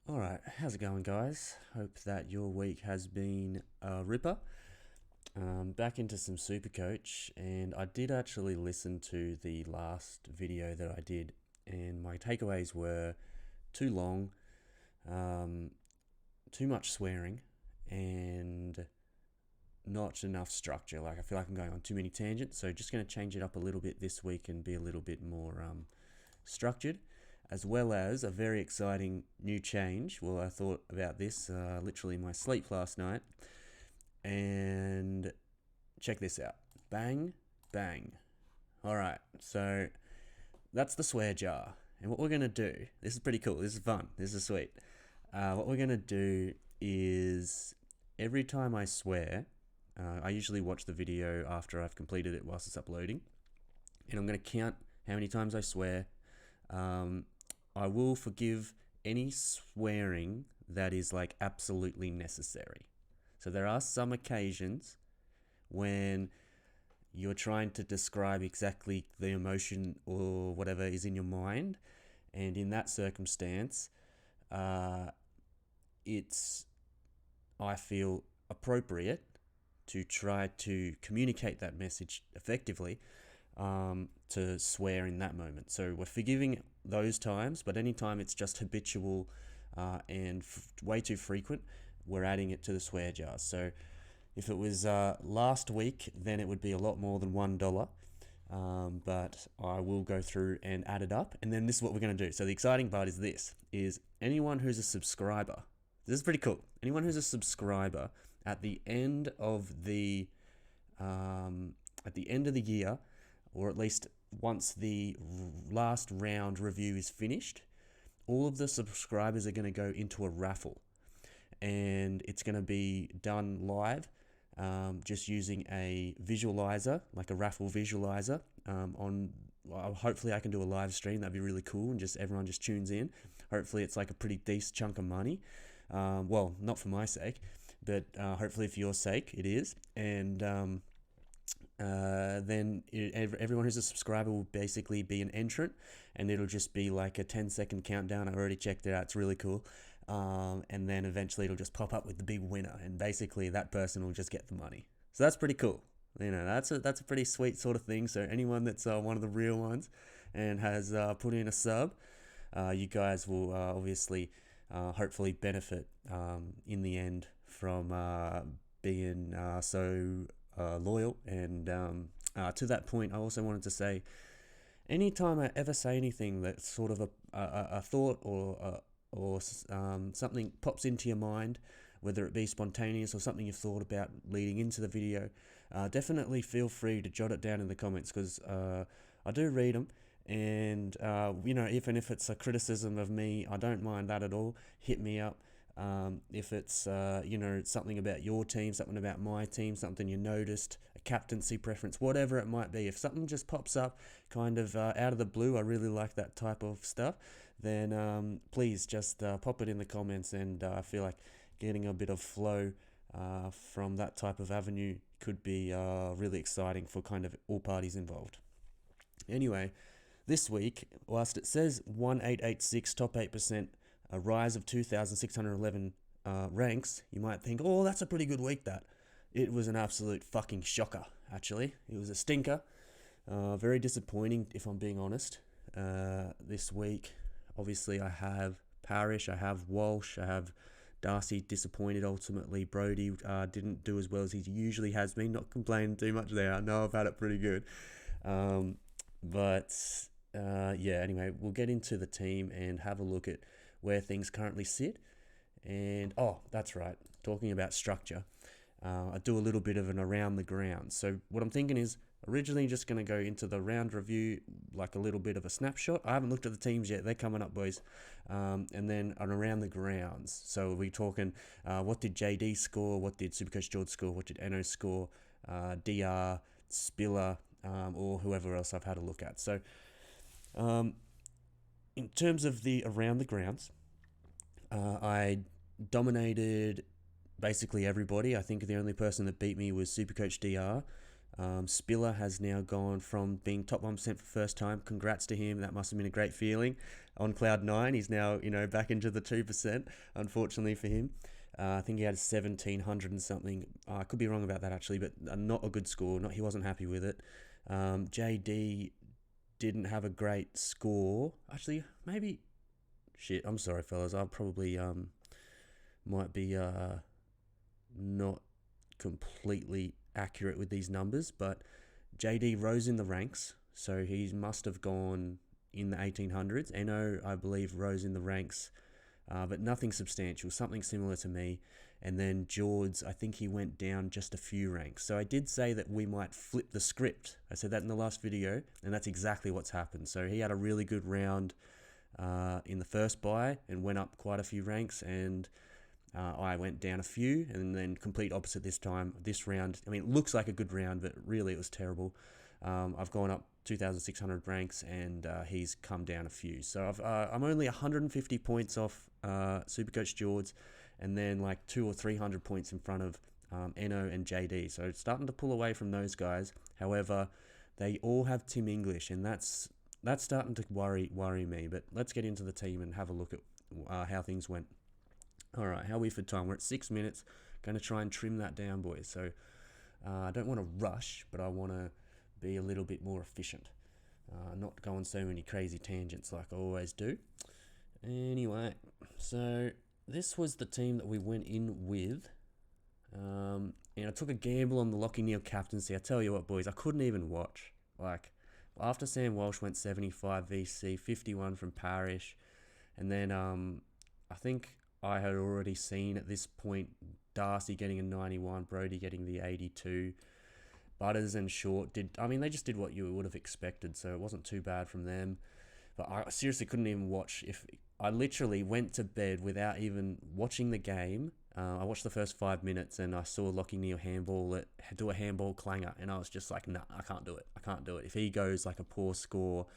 Alright, how's it going, guys? Hope that your week has been a ripper. Back into some Supercoach, and I did actually listen to the last video that I did, and my takeaways were too long, too much swearing, and not enough structure. Like, I feel like I'm going on too many tangents, so just going to change it up a little bit this week and be a little bit more structured, as well as a very exciting new change. Well, I thought about this literally in my sleep last night, and check this out. Bang, bang. All right, so that's the swear jar. And what we're going to do, this is pretty cool, this is fun, this is sweet. What we're going to do is every time I swear, I usually watch the video after I've completed it whilst it's uploading, and I'm going to count how many times I swear. I will forgive any swearing that is like absolutely necessary. So there are some occasions when you're trying to describe exactly the emotion or whatever is in your mind, and in that circumstance, it's, I feel, appropriate to try to communicate that message effectively, to swear in that moment. So we're forgiving those times, but anytime it's just habitual and way too frequent, we're adding it to the swear jar. So if it was last week, then it would be a lot more than $1. But I will go through and add it up, and then this is what we're going to do. So the exciting part is this: is anyone who's a subscriber. This is pretty cool. Anyone who's a subscriber at the end of the year, or at least once the last round review is finished, all of the subscribers are going to go into a raffle, and it's going to be done live, just using a visualizer, like a raffle visualizer. Hopefully I can do a live stream. That'd be really cool, and just everyone just tunes in. Hopefully it's like a pretty decent chunk of money. Well, not for my sake, but hopefully for your sake it is. And then everyone who's a subscriber will basically be an entrant, and it'll just be like a 10-second countdown. I already checked it out, it's really cool. And then eventually it'll just pop up with the big winner, and basically that person will just get the money. So that's pretty cool. You know, that's a pretty sweet sort of thing. So anyone that's one of the real ones and has put in a sub, you guys will obviously hopefully benefit in the end from being so loyal. And to that point, I also wanted to say, anytime I ever say anything that's sort of a thought or something pops into your mind, whether it be spontaneous or something you've thought about leading into the video, definitely feel free to jot it down in the comments, because I do read them. And even if it's a criticism of me, I don't mind that at all. Hit me up. If it's something about your team, something about my team, something you noticed, a captaincy preference, whatever it might be, if something just pops up kind of out of the blue, I really like that type of stuff, then please just pop it in the comments. And I feel like getting a bit of flow from that type of avenue could be really exciting for kind of all parties involved. Anyway, this week, whilst it says 1886 top 8%, a rise of 2,611 ranks, you might think, oh, that's a pretty good week, that. It was an absolute fucking shocker, actually. It was a stinker. Very disappointing, if I'm being honest. This week, obviously, I have Parrish, I have Walsh, I have Darcy disappointed ultimately. Brody didn't do as well as he usually has been. Not complaining too much there. I know I've had it pretty good. Anyway, we'll get into the team and have a look at where things currently sit. And, that's right, talking about structure, I do a little bit of an around the ground. So what I'm thinking is, originally just going to go into the round review, like a little bit of a snapshot. I haven't looked at the teams yet. They're coming up, boys. And then an around the grounds. So we're talking, what did JD score? What did Supercoach George score? What did Eno score? DR, Spiller, or whoever else I've had a look at. So in terms of the around the grounds, I dominated basically everybody. I think the only person that beat me was Supercoach DR. Spiller has now gone from being top 1% for first time. Congrats to him. That must have been a great feeling. On cloud 9, he's now, back into the 2%, unfortunately for him. I think he had 1,700 and something. I could be wrong about that, actually, but not a good score. He wasn't happy with it. JD didn't have a great score. Actually, maybe... Shit, I'm sorry, fellas. I probably might be not completely accurate with these numbers, but JD rose in the ranks, so he must have gone in the 1800s. Eno, I believe, rose in the ranks, but nothing substantial, something similar to me. And then George, I think he went down just a few ranks. So I did say that we might flip the script. I said that in the last video, and that's exactly what's happened. So he had a really good round in the first buy and went up quite a few ranks, and I went down a few, and then complete opposite this time. This round, I mean, it looks like a good round, but really it was terrible. I've gone up 2,600 ranks, and he's come down a few. So I'm only 150 points off Supercoach George, and then like 200 or 300 points in front of Eno and JD. So it's starting to pull away from those guys. However, they all have Tim English, and that's starting to worry me. But let's get into the team and have a look at how things went. All right, how are we for time? We're at 6 minutes. Going to try and trim that down, boys. So I don't want to rush, but I want to be a little bit more efficient. Not go on so many crazy tangents like I always do. Anyway, so this was the team that we went in with. And I took a gamble on the Lachie Neale captaincy. I tell you what, boys, I couldn't even watch. Like, after Sam Walsh went 75 VC, 51 from Parrish, and then I think I had already seen at this point Darcy getting a 91, Brody getting the 82. Butters and Short they just did what you would have expected, so it wasn't too bad from them. But I seriously couldn't even watch. I literally went to bed without even watching the game. I watched the first 5 minutes and I saw Lachie Neale do a handball clanger, and I was just like, nah, I can't do it. If he goes like a poor score,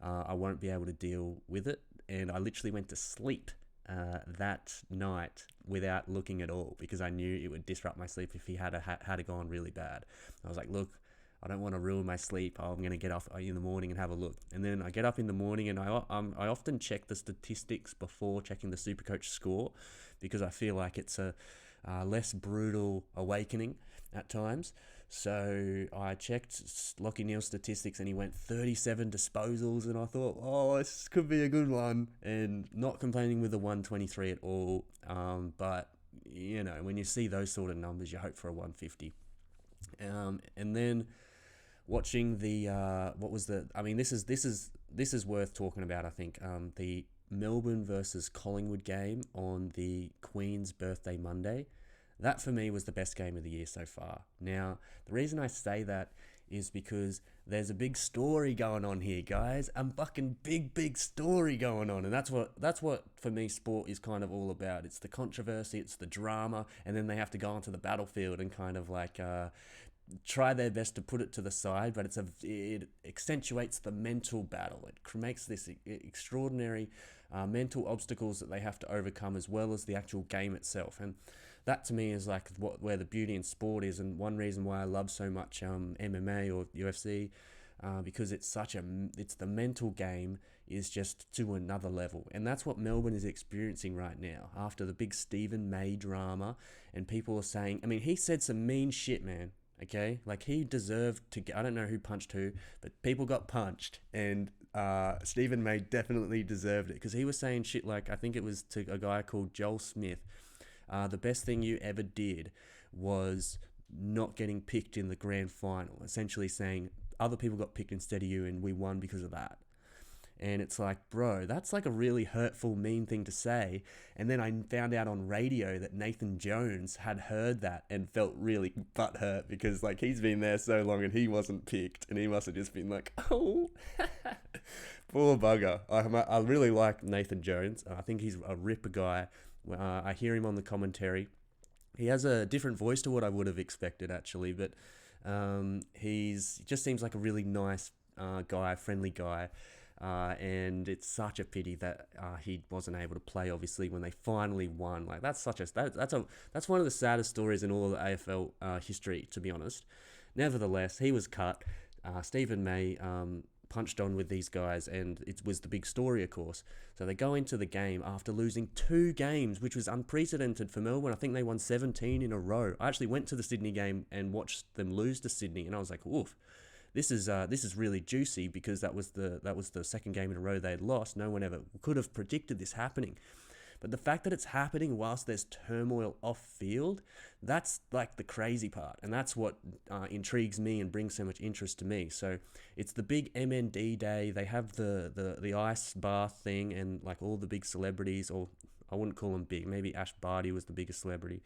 I won't be able to deal with it. And I literally went to sleep that night without looking at all, because I knew it would disrupt my sleep if he had gone really bad. I was like, look, I don't want to ruin my sleep. I'm going to get up in the morning and have a look. And then I get up in the morning, and I often check the statistics before checking the Supercoach score, because I feel like it's a less brutal awakening at times. So I checked Lachie Neale's statistics, and he went 37 disposals, and I thought, oh, this could be a good one. And not complaining with the 123 at all, but when you see those sort of numbers, you hope for a 150. And then watching the this is worth talking about. I think the Melbourne versus Collingwood game on the Queen's birthday Monday. That for me was the best game of the year so far. Now, the reason I say that is because there's a big story going on here, guys. A fucking big story going on. And that's what for me sport is kind of all about. It's the controversy, it's the drama, and then they have to go onto the battlefield and kind of like try their best to put it to the side, but it accentuates the mental battle. It makes this extraordinary mental obstacles that they have to overcome, as well as the actual game itself. And that to me is like where the beauty in sport is, and one reason why I love so much MMA or UFC, because it's the mental game is just to another level. And that's what Melbourne is experiencing right now after the big Stephen May drama. And people are saying, he said some mean shit, man. Okay, like he deserved to get, I don't know who punched who, but people got punched, and Stephen May definitely deserved it, because he was saying shit like, I think it was to a guy called Joel Smith, the best thing you ever did was not getting picked in the grand final, essentially saying other people got picked instead of you and we won because of that. And it's like, bro, that's like a really hurtful, mean thing to say. And then I found out on radio that Nathan Jones had heard that and felt really butthurt, because like he's been there so long and he wasn't picked, and he must have just been like, oh, poor bugger. I really like Nathan Jones. I think he's a ripper guy. I hear him on the commentary. He has a different voice to what I would have expected, actually, but he just seems like a really nice guy, friendly guy. And it's such a pity that he wasn't able to play, obviously, when they finally won. Like that's one of the saddest stories in all of the AFL history, to be honest. Nevertheless, he was cut. Stephen May punched on with these guys, and it was the big story, of course. So they go into the game after losing 2 games, which was unprecedented for Melbourne. I think they won 17 in a row. I actually went to the Sydney game and watched them lose to Sydney, and I was like, oof. This is really juicy, because that was the second game in a row they had lost. No one ever could have predicted this happening. But the fact that it's happening whilst there's turmoil off field, that's like the crazy part. And that's what intrigues me and brings so much interest to me. So it's the big MND day. They have the ice bath thing, and like all the big celebrities, or I wouldn't call them big, maybe Ash Barty was the biggest celebrity,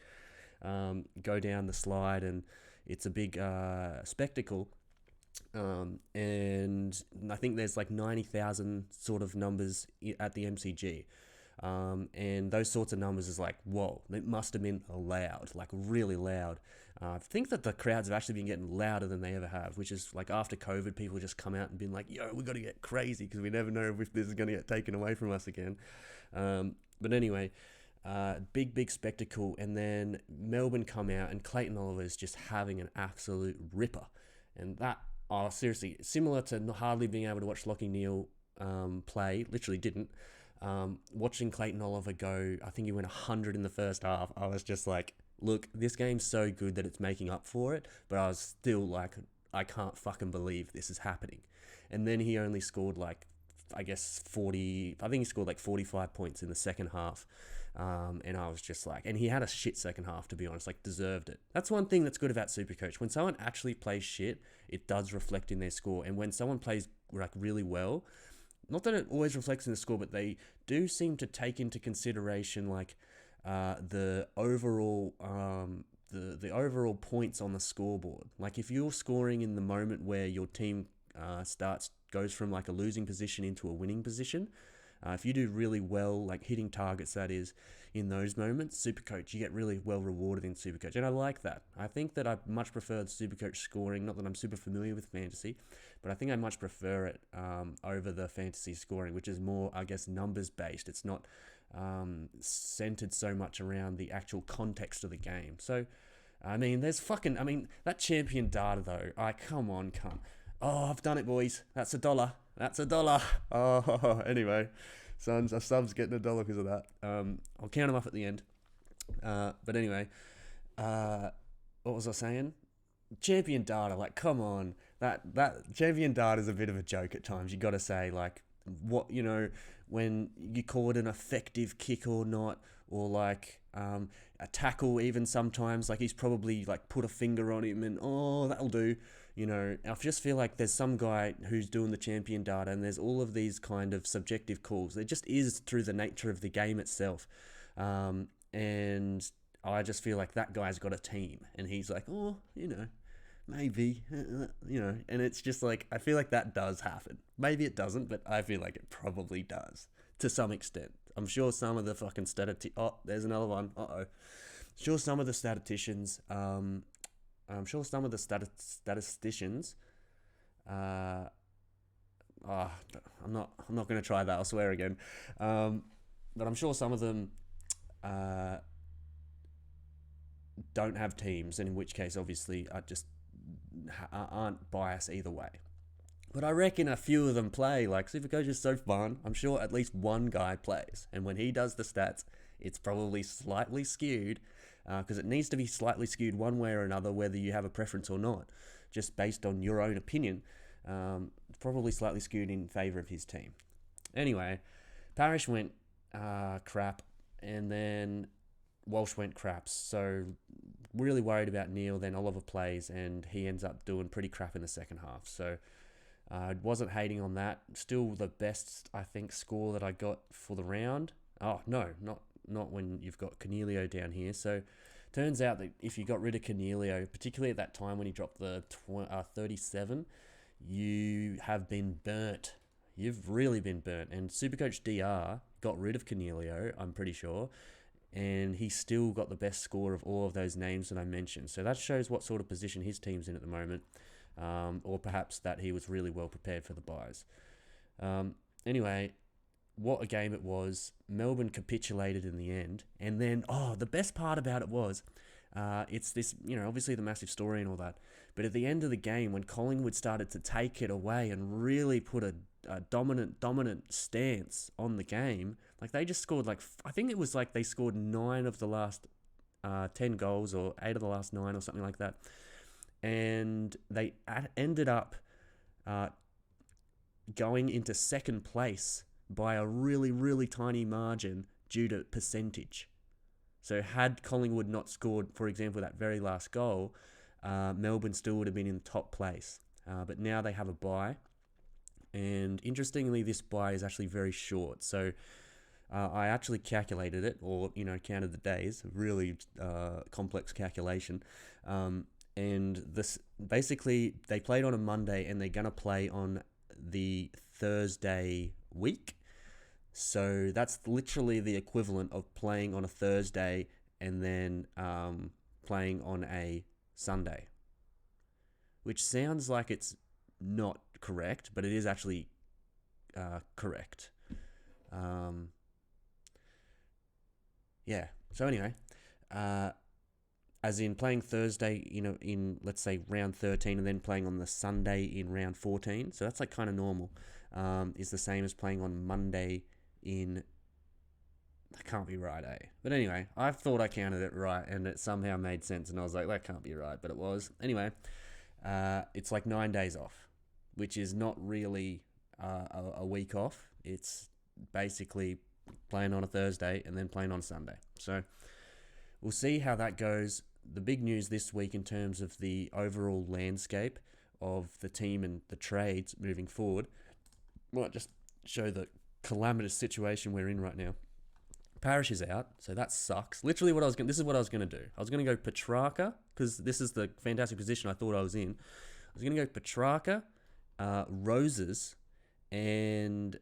go down the slide, and it's a big spectacle. And I think there's like 90,000 sort of numbers at the MCG. And those sorts of numbers is like, whoa, it must have been loud, like really loud. I think that the crowds have actually been getting louder than they ever have, which is like after COVID, people just come out and been like, yo, we got to get crazy because we never know if this is going to get taken away from us again. But anyway, big spectacle. And then Melbourne come out, and Clayton Oliver is just having an absolute ripper. And that, seriously, similar to hardly being able to watch Lachie Neale play, literally didn't. Watching Clayton Oliver go, I think he went 100 in the first half. I was just like, look, this game's so good that it's making up for it, but I was still like, I can't fucking believe this is happening. And then he only scored like, I guess 40, I think he scored like 45 points in the second half. And I was just like, and he had a shit second half, to be honest, like deserved it. That's one thing that's good about Supercoach. When someone actually plays shit, it does reflect in their score. And when someone plays like really well, not that it always reflects in the score, but they do seem to take into consideration like the overall the overall points on the scoreboard. Like if you're scoring in the moment where your team goes from like a losing position into a winning position, if you do really well, like hitting targets, that is, in those moments, Supercoach, you get really well rewarded in Supercoach. And I like that. I think that I much prefer the Supercoach scoring, not that I'm super familiar with fantasy, but I think I much prefer it over the fantasy scoring, which is more, I guess, numbers-based. It's not centered so much around the actual context of the game. So, I mean, that champion data, though, come on. Oh, I've done it, boys. That's $1. That's $1. Oh, anyway, sons, a sub's getting $1 because of that. I'll count them up at the end. But anyway, what was I saying? Champion data, like, come on. That champion data is a bit of a joke at times. You got to say, like, what, when you call it an effective kick or not, or like a tackle even sometimes, like he's probably like put a finger on him and, oh, that'll do. I just feel like there's some guy who's doing the champion data, and there's all of these kind of subjective calls. There just is through the nature of the game itself. And I just feel like that guy's got a team, and he's like, oh, maybe, and it's just like, I feel like that does happen. Maybe it doesn't, but I feel like it probably does to some extent. I'm sure some of the fucking there's another one. Sure, some of the statisticians, I'm sure some of the statisticians, I'm not going to try that. I'll swear again. But I'm sure some of them don't have teams, and in which case, obviously, aren't biased either way. But I reckon a few of them play. Like, Supercoach is so fun. I'm sure at least one guy plays, and when he does the stats, it's probably slightly skewed. Because it needs to be slightly skewed one way or another, whether you have a preference or not, just based on your own opinion. Probably slightly skewed in favour of his team. Anyway, Parrish went crap, and then Walsh went craps. So really worried about Neale. Then Oliver plays, and he ends up doing pretty crap in the second half. So wasn't hating on that. Still the best, I think, score that I got for the round. Oh, no, not when you've got Cornelio down here. So turns out that if you got rid of Cornelio, particularly at that time when he dropped the 37, you have been burnt. You've really been burnt. And Supercoach DR got rid of Cornelio, I'm pretty sure, and he still got the best score of all of those names that I mentioned. So that shows what sort of position his team's in at the moment, or perhaps that he was really well prepared for the buys. Anyway, what a game it was. Melbourne capitulated in the end. And then, the best part about it was it's this, obviously the massive story and all that. But at the end of the game, when Collingwood started to take it away and really put a dominant stance on the game, like they just scored I think it was like they scored 9 of the last 10 goals or 8 of the last 9 or something like that. And they ended up going into second place by a really, really tiny margin due to percentage. So had Collingwood not scored, for example, that very last goal, Melbourne still would have been in top place. But now they have a bye. And interestingly, this bye is actually very short. So I actually calculated it, or, counted the days, really complex calculation. And this basically, they played on a Monday and they're going to play on the Thursday week. So that's literally the equivalent of playing on a Thursday and then playing on a Sunday, which sounds like it's not correct, but it is actually correct. Yeah. So anyway, as in playing Thursday, in let's say round 13, and then playing on the Sunday in round 14. So that's like kind of normal. Is the same as playing on Monday in. That can't be right, eh? But anyway, I thought I counted it right, and it somehow made sense, and I was like, that can't be right, but it was. Anyway, it's like 9 days off, which is not really a week off. It's basically playing on a Thursday and then playing on a Sunday. So we'll see how that goes. The big news this week in terms of the overall landscape of the team and the trades moving forward might just show the calamitous situation we're in right now. Parrish is out, so that sucks. Literally, this is what I was going to do. I was going to go Petrarca, because this is the fantastic position I thought I was in. I was going to go Petrarca, Roses, and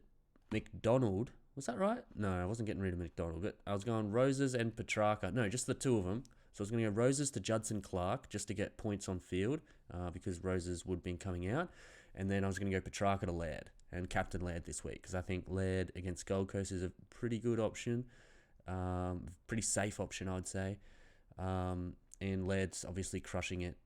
McDonald. Was that right? No, I wasn't getting rid of McDonald, but I was going Roses and Petrarca. No, just the two of them. So I was going to go Roses to Judson Clark just to get points on field, because Roses would have been coming out. And then I was going to go Petrarca to Laird and captain Laird this week, because I think Laird against Gold Coast is a pretty good option. Pretty safe option, I would say. And Laird's obviously crushing it.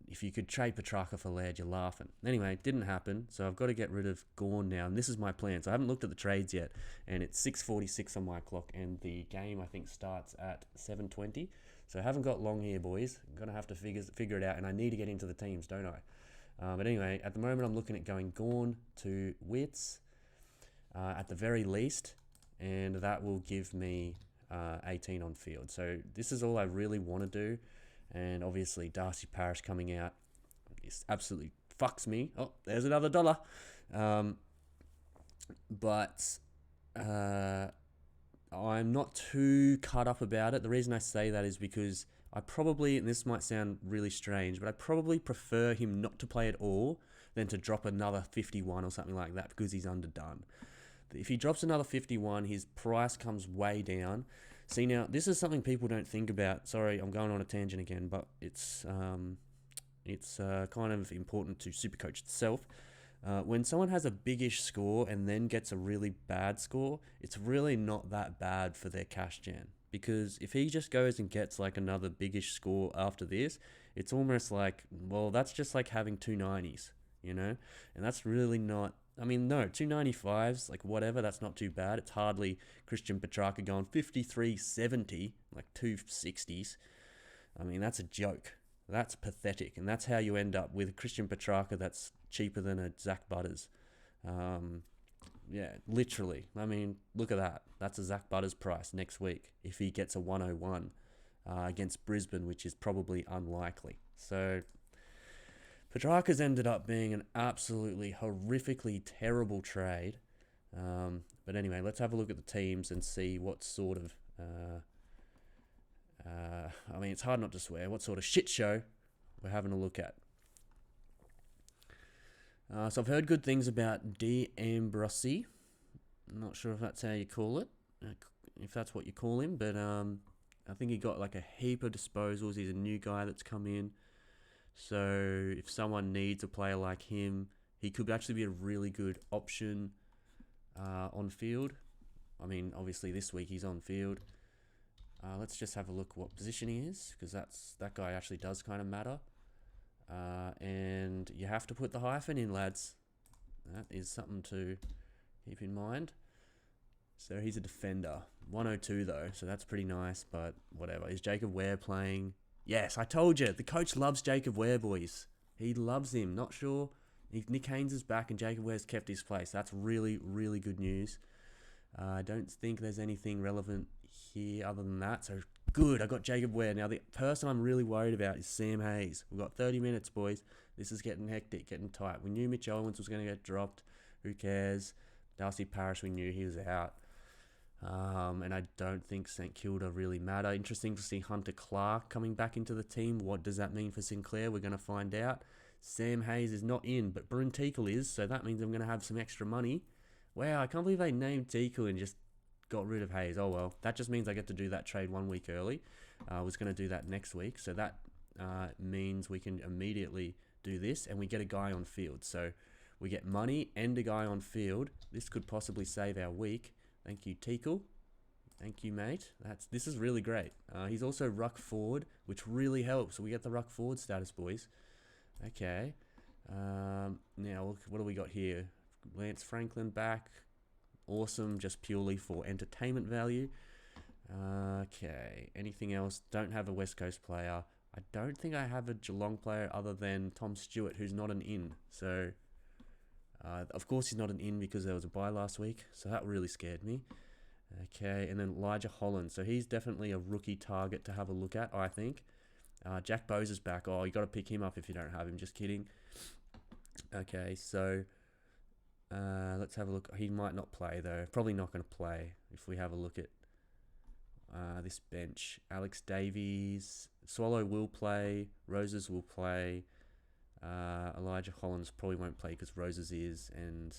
If you could trade Petrarca for Laird, you're laughing. Anyway, it didn't happen, so I've got to get rid of Gawn now, and this is my plan. So I haven't looked at the trades yet, and it's 6:46 on my clock, and the game, I think, starts at 7:20. So I haven't got long here, boys. I'm going to have to figure it out, and I need to get into the teams, don't I? But anyway, at the moment, I'm looking at going Gawn to Wits at the very least, and that will give me 18 on field. So this is all I really want to do. And obviously Darcy Parish coming out absolutely fucks me. Oh, there's another dollar. But I'm not too cut up about it. The reason I say that is because I probably, and this might sound really strange, but I probably prefer him not to play at all than to drop another 51 or something like that, because he's underdone. If he drops another 51, his price comes way down. See, now, this is something people don't think about. Sorry, I'm going on a tangent again, but it's kind of important to Supercoach itself. When someone has a biggish score and then gets a really bad score, it's really not that bad for their cash gen. Because if he just goes and gets like another biggish score after this, it's almost like, well, that's just like having 290s, And that's really not... I mean, no, 295s, like whatever, that's not too bad. It's hardly Christian Petrarca going 53.70, like 260s. I mean, that's a joke. That's pathetic. And that's how you end up with Christian Petrarca that's cheaper than a Zach Butters. Yeah, literally. I mean, look at that. That's a Zach Butters price next week if he gets a 101 against Brisbane, which is probably unlikely. So... Petrarca's ended up being an absolutely horrifically terrible trade. But anyway, let's have a look at the teams and see what sort of... I mean, it's hard not to swear. What sort of shit show we're having a look at. So I've heard good things about D'Ambrossi. I'm not sure if that's how you call it. If that's what you call him. But I think he got like a heap of disposals. He's a new guy that's come in. So if someone needs a player like him, he could actually be a really good option on field. I mean, obviously this week he's on field. Let's just have a look what position he is, because that guy actually does kind of matter. And you have to put the hyphen in, lads. That is something to keep in mind. So he's a defender. 102 though, so that's pretty nice, but whatever. Is Jacob Ware playing? Yes, I told you. The coach loves Jacob Ware, boys. He loves him. Not sure. Nick Haynes is back and Jacob Ware's kept his place. That's really, really good news. I don't think there's anything relevant here other than that. So good, I got Jacob Ware. Now the person I'm really worried about is Sam Hayes. We've got 30 minutes, boys. This is getting hectic, getting tight. We knew Mitch Owens was going to get dropped. Who cares? Darcy Parish, we knew he was out. And I don't think St Kilda really matter. Interesting to see Hunter Clark coming back into the team. What does that mean for Sinclair? We're going to find out. Sam Hayes is not in, but Bryn Teakle is, so that means I'm going to have some extra money. Wow, I can't believe they named Teakle and just got rid of Hayes. Oh well, that just means I get to do that trade 1 week early. I was going to do that next week, so that means we can immediately do this, and we get a guy on field. So we get money and a guy on field. This could possibly save our week. Thank you, Teakle. Thank you, mate. This is really great. He's also ruck forward, which really helps. We get the ruck forward status, boys. Okay. Now, what do we got here? Lance Franklin back. Awesome, just purely for entertainment value. Okay. Anything else? Don't have a West Coast player. I don't think I have a Geelong player other than Tom Stewart, who's not an in. So, of course he's not an in because there was a bye last week. So that really scared me. Okay, and then Elijah Holland. So he's definitely a rookie target to have a look at, I think. Jack Bowes is back. Oh, you got to pick him up if you don't have him. Just kidding. Okay, so let's have a look. He might not play, though. Probably not going to play if we have a look at this bench. Alex Davies. Swallow will play. Roses will play. Elijah Hollands probably won't play because Roses is. And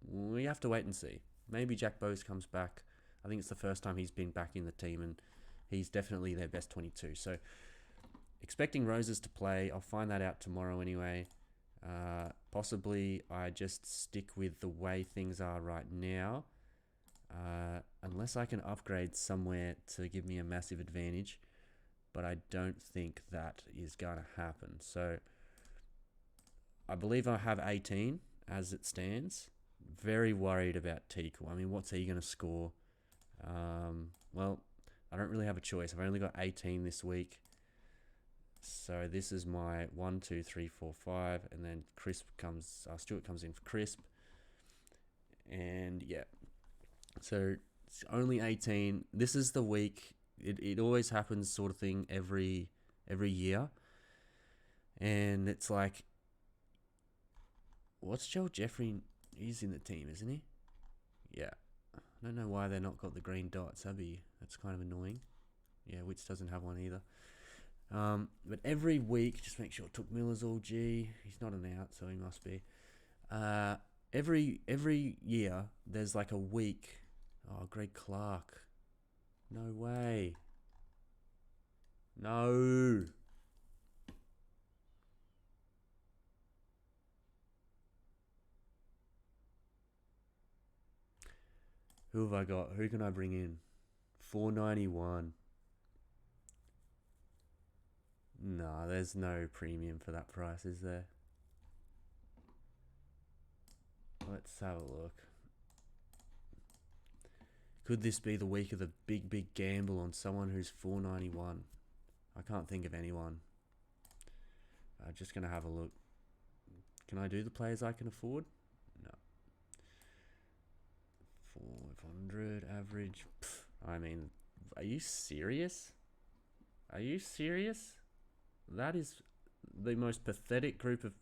we have to wait and see. Maybe Jack Bowes comes back. I think it's the first time he's been back in the team, and he's definitely their best 22. So, expecting Roses to play. I'll find that out tomorrow anyway. Possibly I just stick with the way things are right now. Unless I can upgrade somewhere to give me a massive advantage. But I don't think that is going to happen. So, I believe I have 18 as it stands. Very worried about Teakle. I mean, what's he going to score? Well, I don't really have a choice. I've only got 18 this week. So this is my 1, 2, 3, 4, 5. And then Stewart comes in for Crisp. And yeah. So it's only 18. This is the week. It always happens sort of thing every year. And it's like, what's Joel Jeffrey? He's in the team, isn't he? Yeah. I don't know why they're not got the green dots. That's kind of annoying. Yeah, Witz doesn't have one either. But every week, just make sure Took Miller's all G. He's not an out, so he must be. Every year, there's like a week. Oh, Greg Clark. No way. No. Who have I got? Who can I bring in? 491. Nah, there's no premium for that price, is there? Let's have a look. Could this be the week of the big gamble on someone who's 491? I can't think of anyone. I'm just going to have a look. Can I do the players I can afford? No. 500 average. I mean, are you serious? Are you serious? That is the most pathetic group of...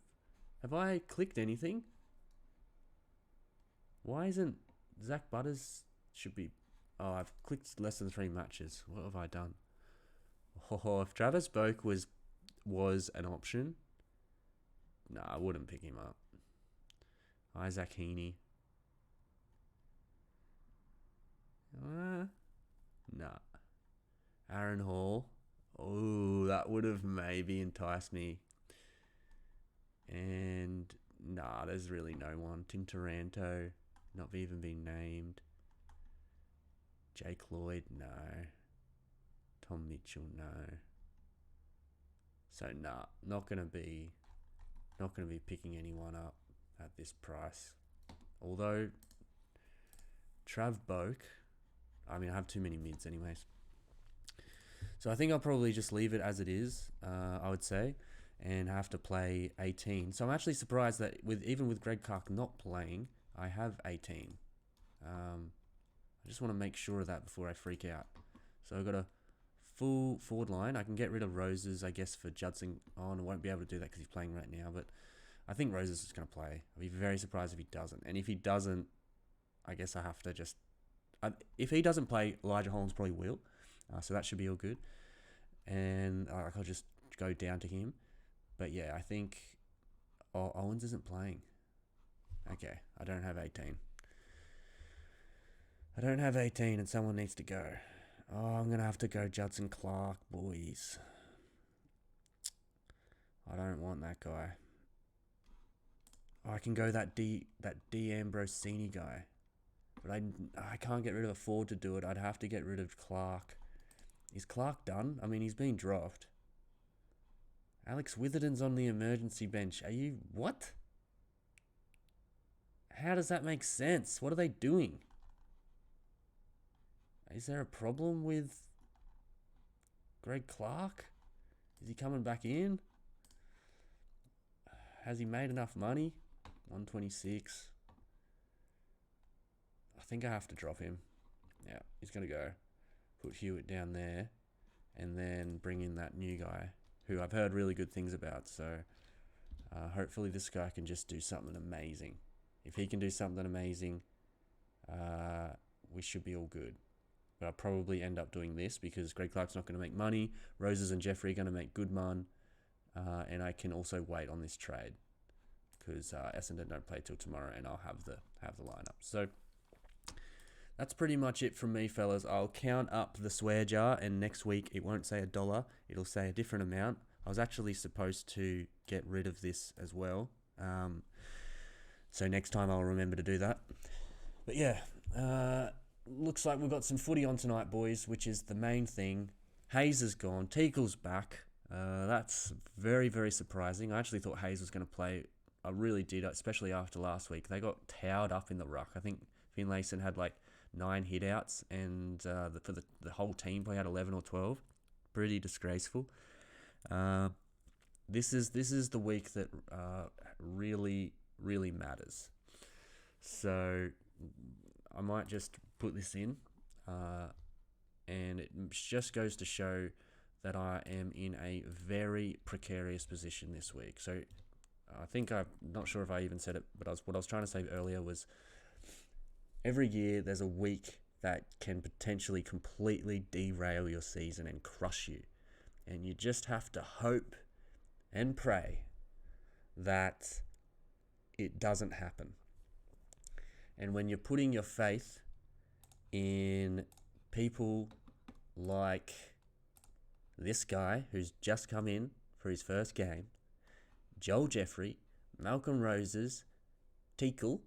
Have I clicked anything? Why isn't Zach Butters... Should be... Oh, I've clicked less than 3 matches. What have I done? Oh, if Travis Boak was an option... No, I wouldn't pick him up. Isaac Heaney. Nah. Aaron Hall. Oh, that would have maybe enticed me. And nah, there's really no one. Tim Taranto, not even been named. Jake Lloyd, no. Tom Mitchell, no. So nah, not gonna be picking anyone up at this price. Although Trav Boak, I mean, I have too many mids anyways. So I think I'll probably just leave it as it is, I would say, and have to play 18. So I'm actually surprised that even with Greg Clark not playing, I have 18. I just want to make sure of that before I freak out. So I've got a full forward line. I can get rid of Roses, I guess, for Judson. Oh, and I won't be able to do that because he's playing right now, but I think Roses is going to play. I'll be very surprised if he doesn't. And if he doesn't, I guess I have to just... if he doesn't play, Elijah Holmes probably will. So that should be all good. And I'll just go down to him. But yeah, I think... Oh, Owens isn't playing. Okay, I don't have 18. I don't have 18 and someone needs to go. Oh, I'm going to have to go Judson Clark, boys. I don't want that guy. Oh, I can go that D Ambrosini guy. But I can't get rid of a forward to do it. I'd have to get rid of Clark. Is Clark done? I mean, he's been dropped. Alex Witherden's on the emergency bench. Are you... What? How does that make sense? What are they doing? Is there a problem with Greg Clark? Is he coming back in? Has he made enough money? 126. I think I have to drop him. Yeah, he's going to go. Put Hewitt down there. And then bring in that new guy, who I've heard really good things about. So hopefully this guy can just do something amazing. If he can do something amazing, we should be all good. But I'll probably end up doing this because Greg Clark's not going to make money. Roses and Jeffrey are going to make good mon. And I can also wait on this trade because Essendon don't play till tomorrow, and I'll have the lineup. So that's pretty much it from me, fellas. I'll count up the swear jar, and next week it won't say $1. It'll say a different amount. I was actually supposed to get rid of this as well. So next time I'll remember to do that. But yeah, looks like we've got some footy on tonight, boys, which is the main thing. Hayes is gone. Teagle's back. That's very, very surprising. I actually thought Hayes was going to play. I really did, especially after last week. They got towed up in the ruck. I think Finlayson had like 9 hit-outs, and for the whole team probably had 11 or 12. Pretty disgraceful. This is the week that really, really matters. So I might just put this in, and it just goes to show that I am in a very precarious position this week. So I think I'm not sure if I even said it, but what I was trying to say earlier was every year there's a week that can potentially completely derail your season and crush you. And you just have to hope and pray that it doesn't happen. And when you're putting your faith in people like this guy who's just come in for his first game, Joel Jeffrey, Malcolm Roses, Teakle.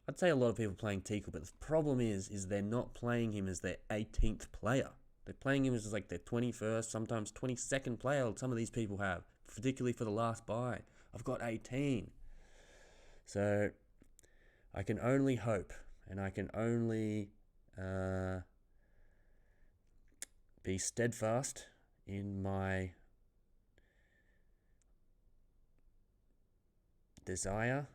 I'd say a lot of people playing Teakle, but the problem is they're not playing him as their 18th player. They're playing him as like their 21st, sometimes 22nd player. Some of these people have, particularly for the last bye. I've got 18. So I can only hope, and I can only be steadfast in my desire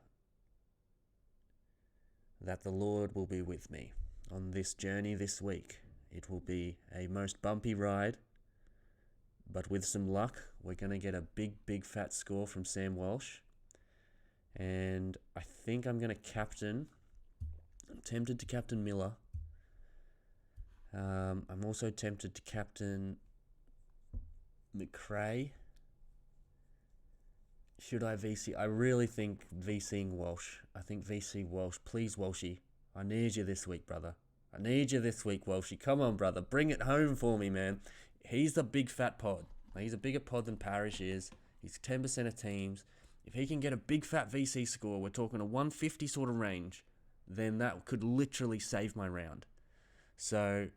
that the Lord will be with me on this journey this week. It will be a most bumpy ride, but with some luck, we're going to get a big, big fat score from Sam Walsh. And I think I'm going to captain. I'm tempted to captain Miller. I'm also tempted to captain McRae. Should I VC? I really think VCing Walsh. I think VC Walsh. Please, Walshy. I need you this week, brother. I need you this week, Walshy. Come on, brother. Bring it home for me, man. He's the big fat pod. He's a bigger pod than Parrish is. He's 10% of teams. If he can get a big fat VC score, we're talking a 150 sort of range, then that could literally save my round. So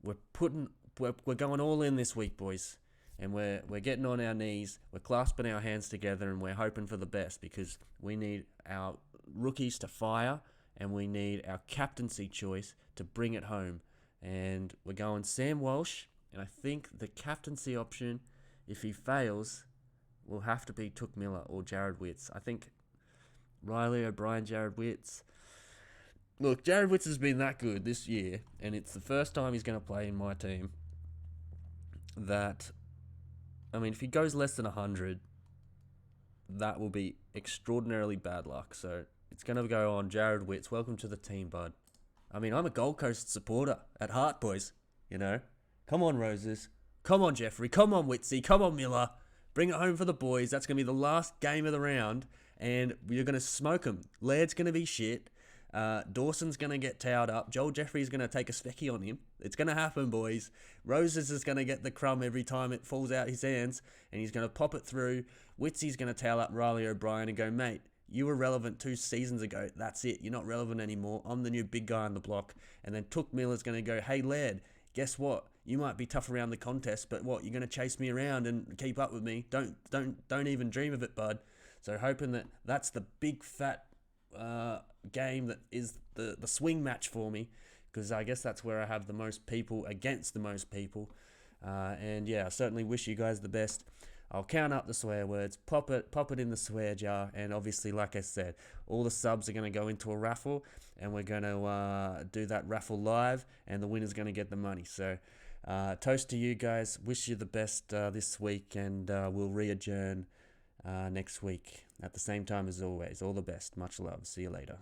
we're putting we're going all in this week, boys. And we're getting on our knees, we're clasping our hands together, and we're hoping for the best because we need our rookies to fire and we need our captaincy choice to bring it home. And we're going Sam Walsh, and I think the captaincy option, if he fails, will have to be Touk Miller or Jared Witts. I think Riley O'Brien, Jared Witts. Look, Jared Witts has been that good this year, and it's the first time he's going to play in my team that... I mean, if he goes less than 100, that will be extraordinarily bad luck. So it's going to go on Jared Witts. Welcome to the team, bud. I mean, I'm a Gold Coast supporter at heart, boys. You know? Come on, Roses. Come on, Jeffrey. Come on, Witsy. Come on, Miller. Bring it home for the boys. That's going to be the last game of the round, and you're going to smoke them. Laird's going to be shit. Dawson's going to get towed up. Joel Jeffrey's going to take a specky on him. It's going to happen, boys. Roses is going to get the crumb every time it falls out his hands, and he's going to pop it through. Witsy's going to towel up Riley O'Brien and go, mate, you were relevant 2 seasons ago. That's it. You're not relevant anymore. I'm the new big guy on the block. And then Touk Miller's going to go, hey, Laird, guess what? You might be tough around the contest, but what? You're going to chase me around and keep up with me? Don't even dream of it, bud. So hoping that that's the big fat game that is the swing match for me, because I guess that's where I have the most people against the most people. And yeah, I certainly wish you guys the best. I'll count up the swear words, pop it in the swear jar, and obviously, like I said, all the subs are going to go into a raffle, and we're going to do that raffle live, and the winner's going to get the money. So toast to you guys, wish you the best this week, and we'll re-adjourn next week at the same time as always. All the best, much love, see you later.